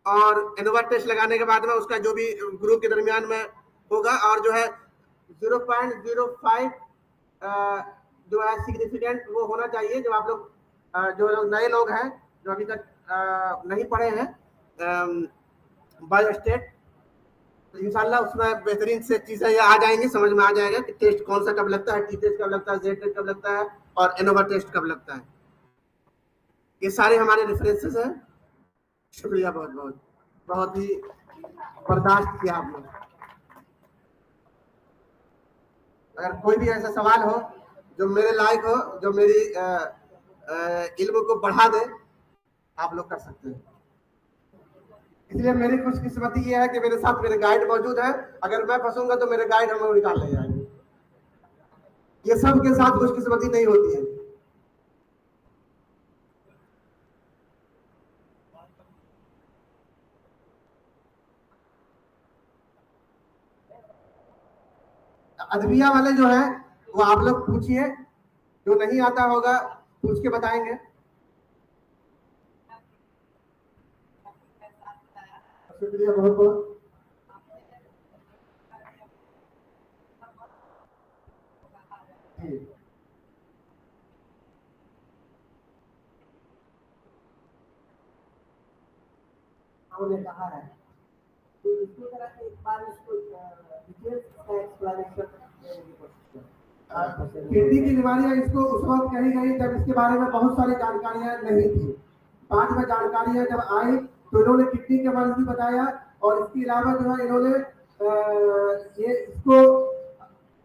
और एनोवा टेस्ट लगाने के बाद में उसका जो भी ग्रुप के दरमियान में होगा और जो है 0.05 जो है सिग्निफिकेंट वो होना चाहिए। जो आप लोग जो लोग नए लोग हैं जो अभी तक नहीं पढ़े हैं बायोस्टेट, तो इंशाल्लाह उसमें बेहतरीन से चीज़ें ये आ जाएंगी, समझ में आ जाएगा कि टेस्ट कौन सा कब लगता है, टी टेस्ट कब लगता है, जेड टेस्ट कब लगता है और एनोवा टेस्ट कब लगता है। ये सारे हमारे रेफरेंसेस हैं। शुक्रिया, बहुत बहुत बहुत ही बर्दाश्त किया आप लोग। अगर कोई भी ऐसा सवाल हो जो मेरे लायक हो, जो मेरी इल्म को बढ़ा दे, आप लोग कर सकते हैं। इसलिए मेरी खुशकिस्मती ये है कि मेरे साथ मेरे गाइड मौजूद है। अगर मैं फंसूंगा तो मेरे गाइड हमें निकाल ले जाएंगे। ये सब के साथ खुशकिस्मती नहीं होती है। अदविया वाले जो है वो आप लोग पूछिए, जो नहीं आता होगा पूछ के बताएंगे। शुक्रिया बहुत बहुत। हमने कहा है तो इसको तरह से एक बार इसको डिटेल्स का एक्सप्लेनेशन देने की कोशिश करें। किडनी की बीमारियां इसको उस वक्त कही गई जब इसके बारे में बहुत सारी जानकारियां नहीं थी। बाद में जानकारियां जब आई तो इन्होंने किडनी के बारे में बताया, और इसके अलावा जो है इन्होंने ये इसको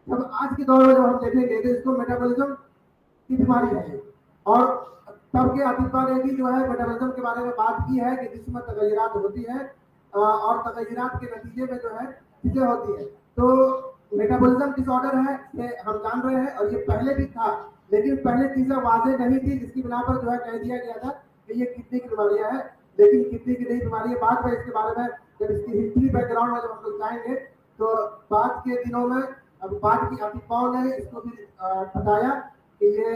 जब आज के दौर में जब हम देखेंगे तो इसको मेटाबॉलिज्म की बीमारी है। और तब के अतिपा ने भी जो है मेटाबॉलिज्म के बारे में बात की है कि जिसमें तगय्युरात होती है और तगय्युरात के नतीजे में जो है चीजें होती है। तो मेटाबॉलिज्म डिसऑर्डर है ये हम जान रहे हैं, और ये पहले भी था, लेकिन पहले चीजें वाज़ेह नहीं थी, जिसकी बिना पर जो है कह दिया गया था कि ये किडनी की बीमारियां है। लेकिन किडनी की नई बीमारी है, बाद में इसके बारे में जब इसकी हिस्ट्री बैकग्राउंड में जब हम लोग जाएंगे तो बाद के दिनों में अब बाद की अतिपाओं ने इसको भी बताया कि ये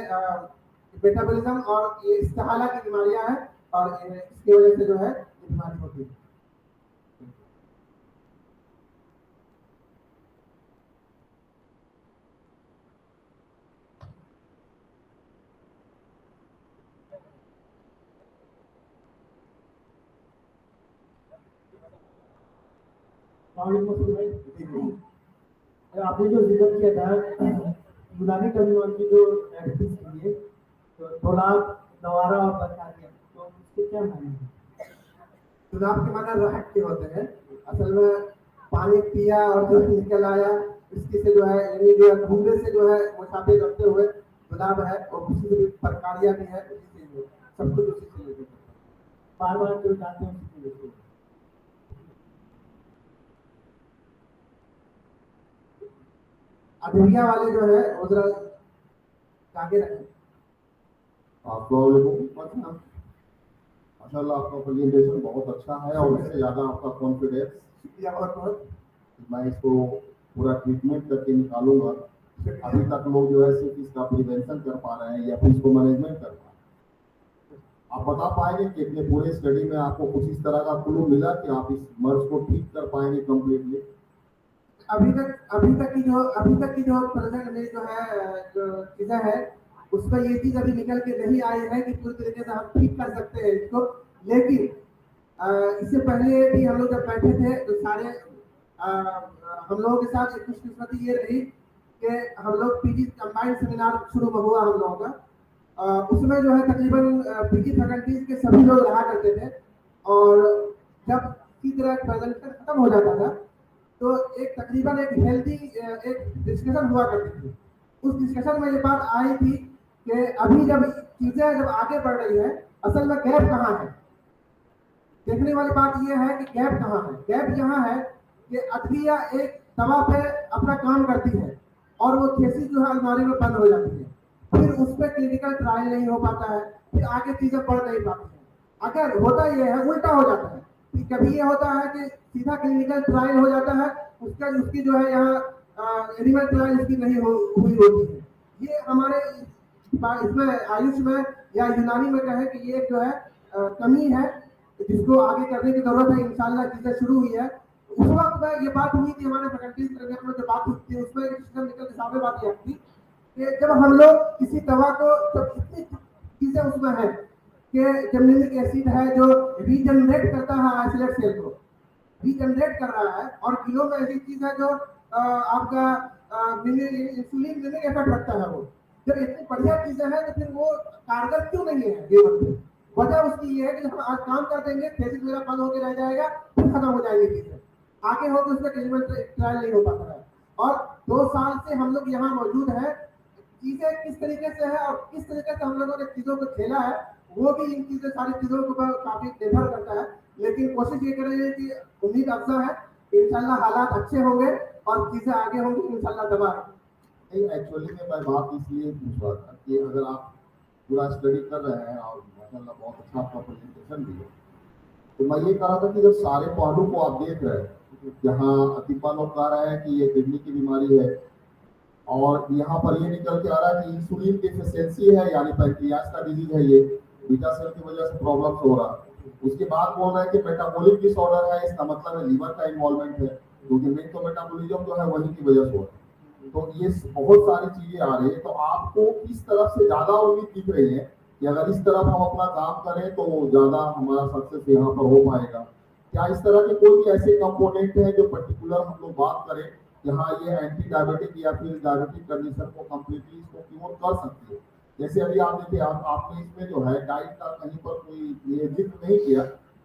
मेटाबॉलिज्म और ये इस्तेहाला की बीमारियां हैं, और इसकी वजह से जो है ये बीमारी होती है। आपने जो जिक्र किया था यूनानी टर्मिनोलॉजी जो डायबिटीज के लिए, तो तोलाब, नवारा और बरकारिया, तो इसके क्या मायने हैं? चुनाव के माना राहत के होते हैं, असल में पानी पिया और जो निकल आया इसकी से जो है यानी जो घूमने से जो है मुसाफिर करते हुए गुलाब है, और उसी से प्रकारिया भी है, उसी से सब कुछ उसी से लेते बार बार जो जाते हैं उसी से लेते हैं। अदविया वाले जो है वो जरा आगे रखें। माशाल्लाह आपका प्रेजेंटेशन बहुत अच्छा है, और इससे ज़्यादा आपका कॉन्फिडेंस। शुक्रिया बहुत बहुत। मैं इसको पूरा ट्रीटमेंट करके निकालूंगा। अभी तक लोग जो है सिर्फ इसका प्रिवेंशन कर पा रहे हैं या फिर इसको मैनेजमेंट कर पा रहे हैं। आप बता पाएंगे कि अपने पूरे स्टडी में आपको कुछ इस तरह का क्लू मिला कि आप इस मर्ज को ठीक कर पाएंगे कम्प्लीटली? अभी तक की जो प्रेजेंट में जो है जो चीजें है उसमें ये चीज अभी निकल के नहीं आई है कि पूरी तरीके से हम ठीक कर सकते हैं इसको। लेकिन इससे पहले भी हम लोग जब बैठे थे तो सारे हम लोगों के साथ एक खुशकिस्मती ये रही कि हम लोग पीजी कंबाइंड सेमिनार शुरू हुआ हम लोगों का। उसमें जो है तकरीबन पीजी फैकल्टीज के सभी लोग रहा करते थे, और जब की तरह प्रेजेंटेशन खत्म हो जाता था तो एक तकरीबन एक हेल्दी एक डिस्कशन हुआ करती थी। उस डिस्कशन में ये बात आई थी कि अभी जब चीजें जब आगे बढ़ रही है असल में गैप कहाँ है। देखने वाली बात ये है कि गैप कहाँ है। गैप यहाँ है कि अदविया एक दवा पे अपना काम करती है और वो थेसिस जो है अलमारी में बंद हो जाती है, फिर उस पर क्लिनिकल ट्रायल नहीं हो पाता है, फिर आगे चीजें बढ़ नहीं पाती है। अगर होता ये है उल्टा हो जाता है कि कभी ये होता है कि सीधा क्लिनिकल ट्रायल हो जाता है, उसकी जो है यहाँ एनिमल ट्रायल इसकी नहीं हुई होती है। ये हमारे इसमें आयुष में या यूनानी में कहे कि ये जो है कमी है जिसको आगे करने की जरूरत है। इंशाल्लाह चीजें शुरू हुई है। उस वक्त में ये बात हुई थी हमारे फैकल्टीज में जो बात हुई थी उसमें निकल के सामने बात यह थी कि जब हम लोग किसी दवा को जब इतनी चीजें उसमें है कि जेमिनिक एसिड है जो रीजनरेट करता है आइसोलेट सेल को, रीजनरेट कर रहा है, और किलो में ऐसी चीज है जो आपका इंसुलिन मिमिक इफेक्ट रखता है। वो जब इतनी बढ़िया चीजें हैं तो फिर वो कारगर क्यों नहीं है जीवन में? वजह उसकी ये है कि हम आज काम कर देंगे, थेसिस मेरा बंद होकर रह जाएगा, फिर खत्म हो जाएगी चीजें, आगे हो तो उसमें क्लिनिकल ट्रायल नहीं हो पाता है। और 2 साल से हम लोग यहाँ मौजूद है, चीजें किस तरीके से है और किस तरीके से हम लोगों ने चीजों को खेला है वो भी इन चीजें सारी चीजों के ऊपर काफी निर्भर करता है। लेकिन कोशिश ये करेंगे कि उम्मीद अफजा है इंशाल्लाह हालात अच्छे होंगे और चीजें आगे होंगी इंशाल्लाह। दबा एक्चुअली में मैं बात इसलिए पूछ रहा था कि अगर आप पूरा स्टडी कर रहे हैं और माशाल्लाह बहुत अच्छा आपका प्रेजेंटेशन भी है, तो मैं ये कह रहा था कि जब सारे पहलू को आप देख रहे हैं, जहाँ अतिपा लोग कह रहे हैं कि ये किडनी की बीमारी है, और यहाँ पर ये निकल के आ रहा है कि इंसुलिन डिफिशियंसी है, यानी पैंक्रियास का डिजीज है, ये बीटा सेल की वजह से प्रॉब्लम हो रहा है। उसके बाद बोल रहा है कि मेटाबॉलिक डिसऑर्डर है, इसका मतलब है लीवर का इन्वॉल्वमेंट है, क्योंकि मेन तो मेटाबॉलिज्म जो है वही की वजह से हो रहा है। तो ये बहुत सारी चीजें आ रही है। तो आपको किस तरफ से ज्यादा उम्मीद दिख रही है कि अगर इस तरफ हम अपना काम करें तो ज्यादा हमारा सक्सेस यहाँ पर हो पाएगा? क्या इस तरह के कोई भी ऐसे कंपोनेंट है जो पर्टिकुलर हम लोग बात करें कि हाँ ये एंटी डायबिटिक या फिर डायबिटिक कंडीशन को कम्प्लीटली इसको क्योर कर सकती है? जैसे अभी आप देखिए, आपने इसमें जो है डाइट का कहीं पर कोई ये जिक्र नहीं किया,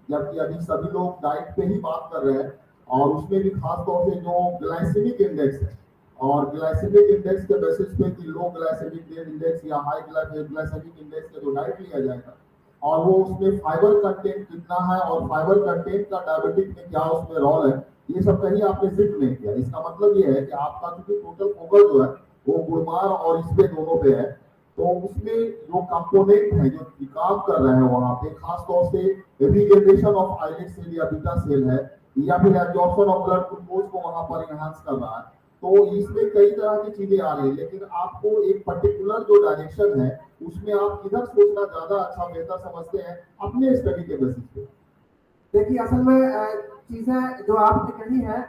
जबकि अभी सभी लोग डाइट पे ही बात कर रहे हैं, और उसमें भी खास तौर से जो ग्लाइसेमिक इंडेक्स है, और ग्लाइसेमिक इंडेक्स के बेसिस पे कि लो ग्लाइसेमिक इंडेक्स या हाई ग्लाइसेमिक इंडेक्स का जो डाइट लिया जाएगा, और वो उसमें फाइबर कंटेंट कितना है और फाइबर कंटेंट का डायबिटिक में क्या उसमें रोल है, ये सब कहीं आपने जिक्र नहीं किया। इसका मतलब ये है कि आपका क्योंकि टोटल फोकस जो है वो गुणमार और इस पे दोनों पे है, तो उसमें जो कंपोनेंट है जो काम कर रहे हैं वहां पे खास तौर से रिजेनरेशन ऑफ आइलेट सेल या बीटा सेल है, या फिर एब्जॉर्प्शन ऑफ ब्लड ग्लूकोज को वहां पर एनहांस कर रहा है। तो इसमें कई तरह की चीजें आ रही है, लेकिन आपको एक पर्टिकुलर जो डायरेक्शन है उसमें आप किधर सोचना ज्यादा अच्छा बेहतर समझते हैं अपने स्टडी के बेसिस पे? देखिए, असल में चीजें जो आपने कही है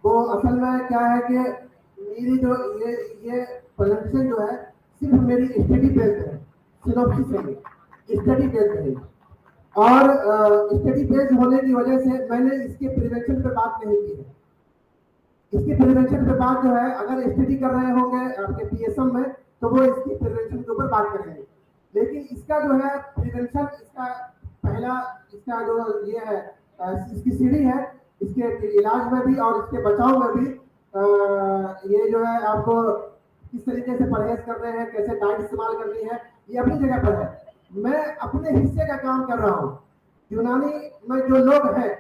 वो असल में क्या है कि मेरी जो ये प्रेजेंटेशन जो है सिर्फ मेरी स्टडी बेस्ड है, सिनॉप्सिस है, स्टडी बेस्ड है। और स्टडी बेस्ड होने की वजह से मैंने इसके प्रिवेंशन पे बात नहीं की है। इसकी प्रिवेंशन पे बात जो है, अगर स्टडी कर रहे होंगे आपके पीएसएम में तो वो इसकी प्रिवेंशन के ऊपर बात करेंगे, लेकिन इसका जो है प्रिवेंशन, इसका पहला इसका जो ये है इसकी सीढ़ी है, इसके इलाज में भी और इसके बचाव में भी ये जो है आपको किस तरीके से परहेज करने हैं, कैसे डाइट इस्तेमाल करनी है, ये अपनी जगह पर है। मैं अपने हिस्से का काम कर रहा हूँ। यूनानी में जो लोग हैं,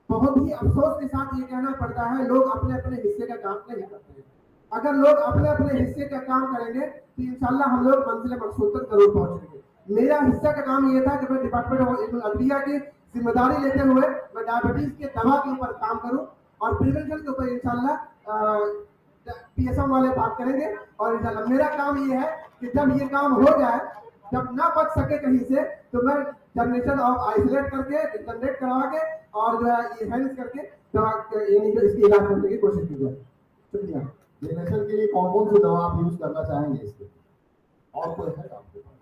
बहुत ही अफसोस के साथ ये कहना पड़ता है, लोग अपने अपने हिस्से का काम नहीं करते हैं। अगर लोग अपने अपने हिस्से का काम करेंगे तो इंशाल्लाह हम लोग मंजिल मकसूद तक जरूर पहुंचेंगे। मेरा हिस्सा का काम ये था कि मैं डिपार्टमेंट ऑफ अदविया की जिम्मेदारी लेते हुए मैं डायबिटीज के दवा के ऊपर काम करूं, और प्रिवेंशन के ऊपर इंशाल्लाह पीएसएम वाले बात करेंगे। और इंशाल्लाह मेरा काम ये है कि जब ये काम हो जाए, जब ना बच सके कहीं से, तो मैं जनरेशन ऑफ आइसोलेट करके जनरेट करवा के और जो है इनहेंस करके दवा यानी जो इसकी इलाज करने की कोशिश की जाए। शुक्रिया। जनरेशन के लिए कौन कौन सी दवा आप यूज करना चाहेंगे इसके, और कोई है आपके पास?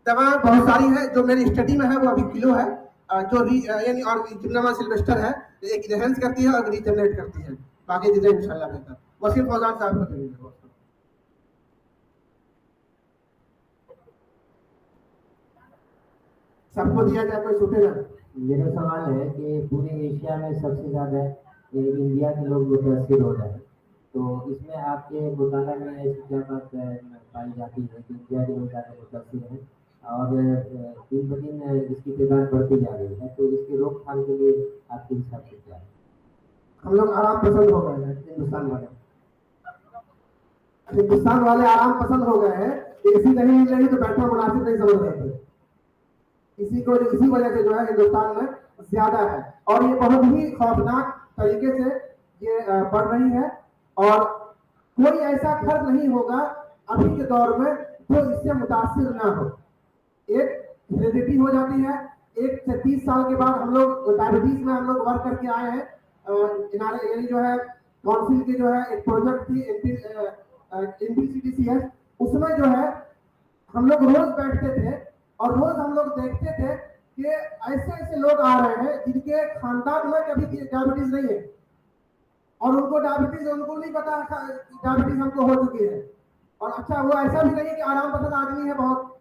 दवा बहुत सारी है, जो मेरी स्टडी में है वो अभी किलो है, जो यानी और जिम्नामा सिल्वेस्टर है, एक इनहेंस करती है और रीजनरेट करती है, बाकी चीजें इंशाल्लाह बेहतर वसीम फौजान साहब को करेंगे। सबको दिया जाए, कोई छूटेगा? मेरा सवाल है कि पूरे एशिया में सबसे ज़्यादा इंडिया के लोग मुतासिर हो रहे हैं, तो इसमें आपके मुताला में ऐसी क्या बात पाई जाती है कि इंडिया के लोग ज़्यादा मुतासिर हैं और दिन ब दिन इसकी तादाद बढ़ती जा रही है, तो इसकी रोकथाम के लिए आपके हिसाब से क्या है? हम लोग आराम पसंद हो गए हैं, हिंदुस्तान वाले आराम पसंद हो गए हैं। एसी नहीं मिल रही तो बैठना मुनासिब नहीं समझ रहे थे। इसी वजह से जो है हिंदुस्तान में ज्यादा है, और ये बहुत ही खौफनाक तरीके से ये बढ़ रही है, और कोई ऐसा घर नहीं होगा अभी के दौर में जो इससे मुतासिर ना हो। एक हेरिडिटी हो जाती है, 1 से 30 साल के बाद हम लोग डायबिटीज में हम लोग वर्क करके आए हैं। यानी जो है काउंसिल की जो है एक प्रोजेक्ट थी NPCDCS, उसमें जो है हम लोग रोज बैठते थे और रोज हम लोग देखते थे कि ऐसे ऐसे लोग आ रहे हैं जिनके खानदान में कभी डायबिटीज नहीं है, और उनको डायबिटीज, उनको नहीं पता डायबिटीज हमको हो चुकी है। और अच्छा, वो ऐसा भी नहीं कि आराम पसंद आदमी है, बहुत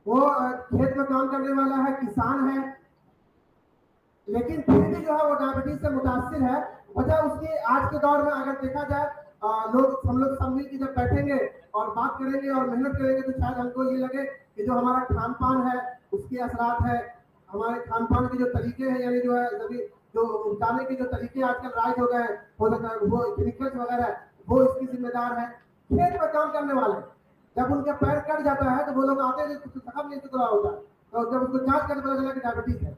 वो खेत में काम करने वाला है, किसान है, लेकिन फिर भी जो है वो डायबिटीज से मुतासिर है। वजह उसकी आज के दौर में अगर देखा जाए, हम लोग सब मिल के जब बैठेंगे और बात करेंगे और मेहनत करेंगे तो शायद हमको ये लगे कि जो हमारा खान पान है उसके असरात है, हमारे खान पान के जो तरीके हैं, यानी जो है सभी जो उगाने के जो तरीके आजकल राइज हो गए, हो सकता है वो केमिकल्स वगैरह, वो इसकी जिम्मेदार है। खेत में काम करने वाले जब उनका पैर कट जाता है तो वो लोग आते हैं, जखम नहीं टुकड़ा होता है, तो जब उसको जांच करके पता चला कि डायबिटीज है,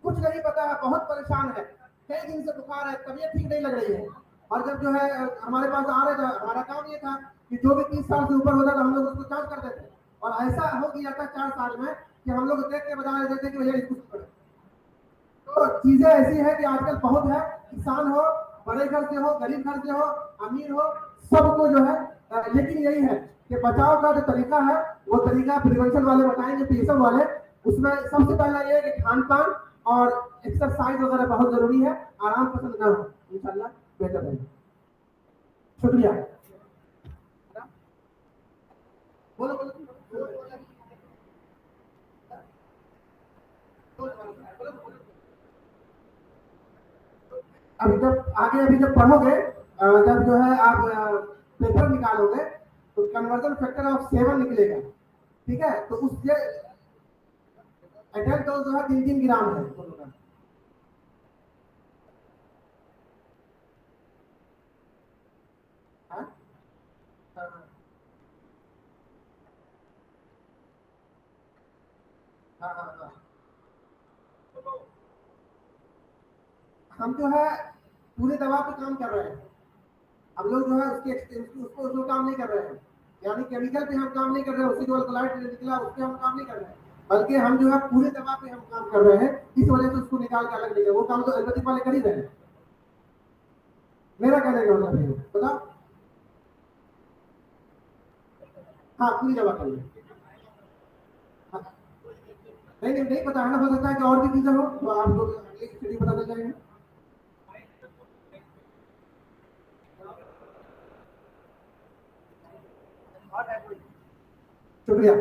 कुछ नहीं पता है, बहुत परेशान है, कई दिन से बुखार है, तबीयत ठीक नहीं लग रही है, और जब जो है हमारे पास आ रहे थे, हमारा काम ये था कि जो भी 30 साल से ऊपर होता था हम लोग उसको चार्ज कर देते, और ऐसा हो गया था 4 साल में कि हम लोग देख के बता देते थे कि भैया इसको पढ़े। तो चीजें ऐसी है कि आजकल बहुत है, किसान हो, बड़े घर से हो, गरीब घर से हो, अमीर हो, सबको जो है लेकिन यही है कि बचाव का जो तरीका है वो तरीका प्रिवेंशन वाले बताएंगे, पीएसएम वाले। उसमें सबसे पहला ये है कि खान पान और एक्सरसाइज वगैरह बहुत जरूरी है, आराम पसंद ना हो, इंशाल्लाह बेहतर है। शुक्रिया। बोलो बोलो। अभी जब आगे अभी जब पढ़ोगे, जब जो है आप पेपर निकालोगे तो कन्वर्जन फैक्टर ऑफ 7 निकलेगा, ठीक है। तो उससे एडल्ट डोज जो है 3 ग्राम है दोनों का। हाँ? हाँ हाँ हाँ। हम जो है पूरे दवा पे काम कर रहे हैं, हम लोग जो है उसको काम नहीं कर रहे हैं, यानी केमिकल पे हम काम नहीं कर रहे हैं, उसी जो अल्कलाइड निकला उस पे हम काम नहीं कर रहे हैं, बल्कि हम जो है पूरे दवा पे हम काम कर रहे हैं। इस वजह से उसको निकाल के अलग निकले, वो काम तो एलोपैथिक वाले कर ही रहे हैं। मेरा कहने का मतलब है, बताओ। हाँ पूरी दवा कर ली। हाँ। नहीं पता है ना, हो सकता है कि और भी चीजें हो तो आपको अगली स्टडी पता चल जाएगा। शुक्रिया।